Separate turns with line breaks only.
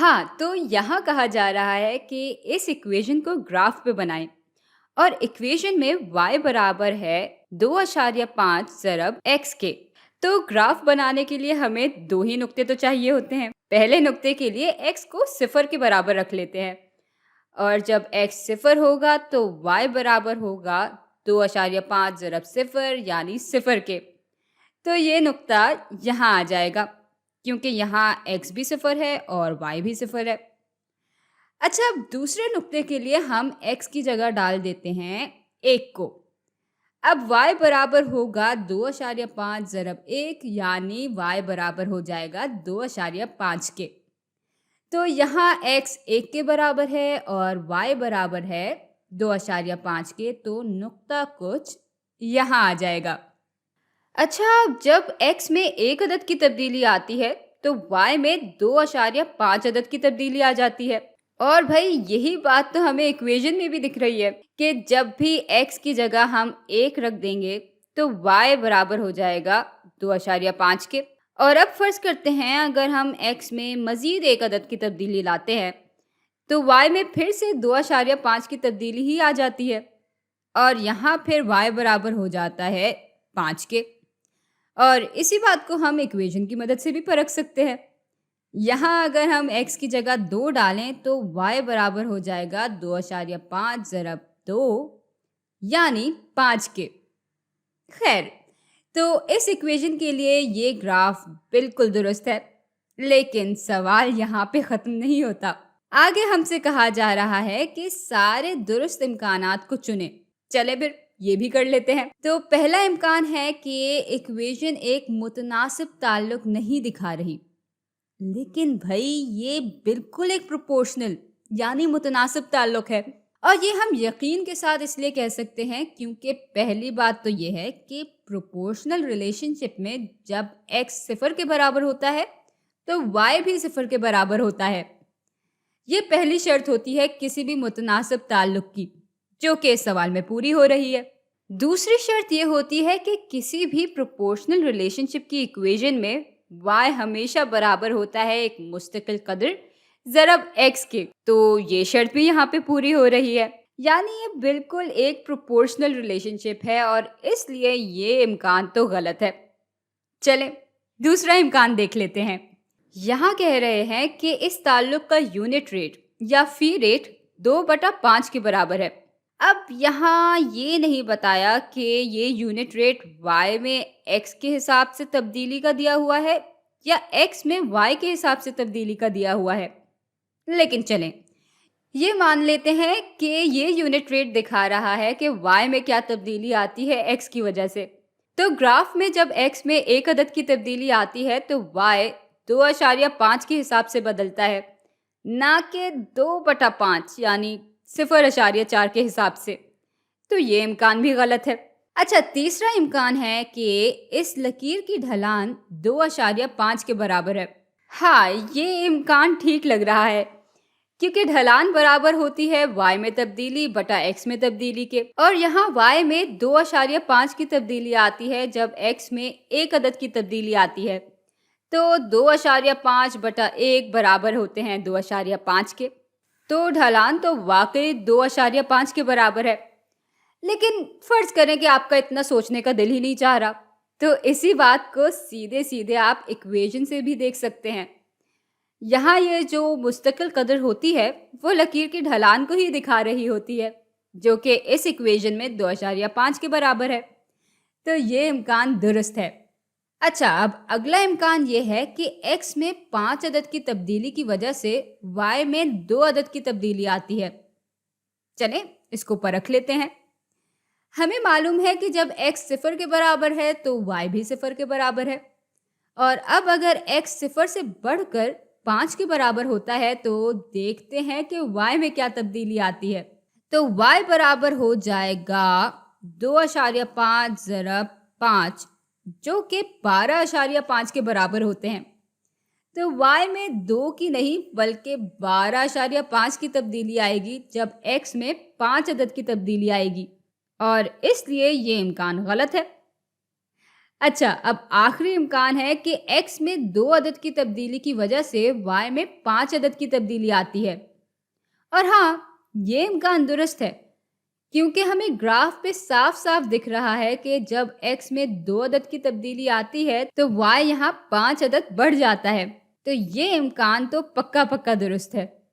हाँ, तो यहाँ कहा जा रहा है कि इस इक्वेशन को ग्राफ पे बनाएं और इक्वेशन में y बराबर है 2.5 ज़रब x के। तो ग्राफ बनाने के लिए हमें दो ही नुक्ते तो चाहिए होते हैं। पहले नुक्ते के लिए x को 0 के बराबर रख लेते हैं और जब x 0 होगा तो y बराबर होगा 2.5 ज़रब 0 यानी 0 के। तो ये नुक्ता यहाँ आ जाएगा क्योंकि यहाँ x भी 0 है और y भी 0 है। अच्छा, अब दूसरे नुक्ते के लिए हम x की जगह डाल देते हैं 1 को। अब y बराबर होगा 2.5 ज़रब 1 यानी y बराबर हो जाएगा 2.5 के। तो यहाँ x 1 के बराबर है और y बराबर है 2.5 के, तो नुक्ता कुछ यहाँ आ जाएगा। अच्छा, अब जब x में एक अदद की तब्दीली आती है तो y में 2.5 अदद की तब्दीली आ जाती है। और भाई यही बात तो हमें इक्वेशन में भी दिख रही है कि जब भी x की जगह हम 1 रख देंगे तो y बराबर हो जाएगा 2.5 के। और अब फर्ज करते हैं अगर हम x में मज़ीद एक अदद की तब्दीली लाते हैं तो y में फिर से 2.5 की तब्दीली ही आ जाती है और यहाँ फिर y बराबर हो जाता है 5 के। और इसी बात को हम इक्वेशन की मदद से भी परख सकते हैं। यहाँ अगर हम x की जगह 2 डालें तो y बराबर हो जाएगा 2.5 ज़रब 2 यानी 5 के। खैर, तो इस इक्वेशन के लिए ये ग्राफ बिल्कुल दुरुस्त है, लेकिन सवाल यहाँ पे ख़त्म नहीं होता। आगे हमसे कहा जा रहा है कि सारे दुरुस्त इम्कानात को चुनें। चले फिर ये भी कर लेते हैं। तो पहला इम्कान है कि ये इक्वेशन एक मुतनासिब ताल्लुक नहीं दिखा रही, लेकिन भाई ये बिल्कुल एक प्रोपोर्शनल यानी मुतनासिब ताल्लुक है। और ये हम यकीन के साथ इसलिए कह सकते हैं क्योंकि पहली बात तो ये है कि प्रोपोर्शनल रिलेशनशिप में जब x 0 के बराबर होता है तो y भी 0 के बराबर होता है। ये पहली शर्त होती है किसी भी मुतनासिब ताल्लुक की, जो कि इस सवाल में पूरी हो रही है। दूसरी शर्त ये होती है कि किसी भी प्रोपोर्शनल रिलेशनशिप की इक्वेशन में y हमेशा बराबर होता है एक मुस्तकिल कदर ज़रब x के। तो ये शर्त भी यहाँ पे पूरी हो रही है, यानी ये बिल्कुल एक प्रोपोर्शनल रिलेशनशिप है और इसलिए ये इम्कान तो गलत है। चलें दूसरा इम्कान देख लेते हैं। यहाँ कह रहे हैं कि इस ताल्लुक का यूनिट रेट या फी रेट 2/5 के बराबर है। अब यहाँ ये नहीं बताया कि ये यूनिट रेट y में x के हिसाब से तब्दीली का दिया हुआ है या x में y के हिसाब से तब्दीली का दिया हुआ है, लेकिन चलें ये मान लेते हैं कि ये यूनिट रेट दिखा रहा है कि y में क्या तब्दीली आती है x की वजह से। तो ग्राफ में जब x में एक अदद की तब्दीली आती है तो y 2.5 के हिसाब से बदलता है, ना कि 2/5 यानी 0.4 के हिसाब से। तो ये इम्कान भी गलत है। अच्छा, तीसरा इम्कान है कि इस लकीर की ढलान 2.5 के बराबर है। हाँ, ये इम्कान ठीक लग रहा है क्योंकि ढलान बराबर होती है y में तब्दीली बटा x में तब्दीली के, और यहाँ y में 2.5 की तब्दीली आती है जब x में एक अदद की तब्दीली आती है। तो 2.5 बटा 1 बराबर होते हैं 2.5 के। तो ढलान तो वाकई 2.5 के बराबर है, लेकिन फर्ज करें कि आपका इतना सोचने का दिल ही नहीं चाह रहा, तो इसी बात को सीधे सीधे आप इक्वेशन से भी देख सकते हैं। यहाँ ये जो मुस्तकिल कदर होती है वो लकीर की ढलान को ही दिखा रही होती है, जो कि इस इक्वेशन में 2.5 के बराबर है। तो ये इम्कान दुरुस्त है। अच्छा, अब अगला इम्कान ये है कि x में 5 अदद की तब्दीली की वजह से y में 2 अदद की तब्दीली आती है। चलें इसको परख लेते हैं। हमें मालूम है कि जब x 0 के बराबर है तो y भी 0 के बराबर है, और अब अगर x 0 से बढ़कर 5 के बराबर होता है तो देखते हैं कि y में क्या तब्दीली आती है। तो y बराबर हो जाएगा 2.5 ज़रब 5, जो कि 12.5 के बराबर होते हैं। तो y में 2 की नहीं बल्कि 12.5 की तब्दीली आएगी जब x में 5 अदद की तब्दीली आएगी, और इसलिए ये इम्कान गलत है। اچھا، اب آخری امکان ہے کہ ایکس میں 2 عدد کی تبدیلی کی وجہ سے وائی میں 5 عدد کی تبدیلی آتی ہے۔ اور ہاں، یہ امکان درست ہے کیونکہ ہمیں گراف پہ صاف صاف دکھ رہا ہے کہ جب ایکس میں 2 عدد کی تبدیلی آتی ہے تو وائی یہاں 5 عدد بڑھ جاتا ہے۔ تو یہ امکان تو پکا پکا درست ہے۔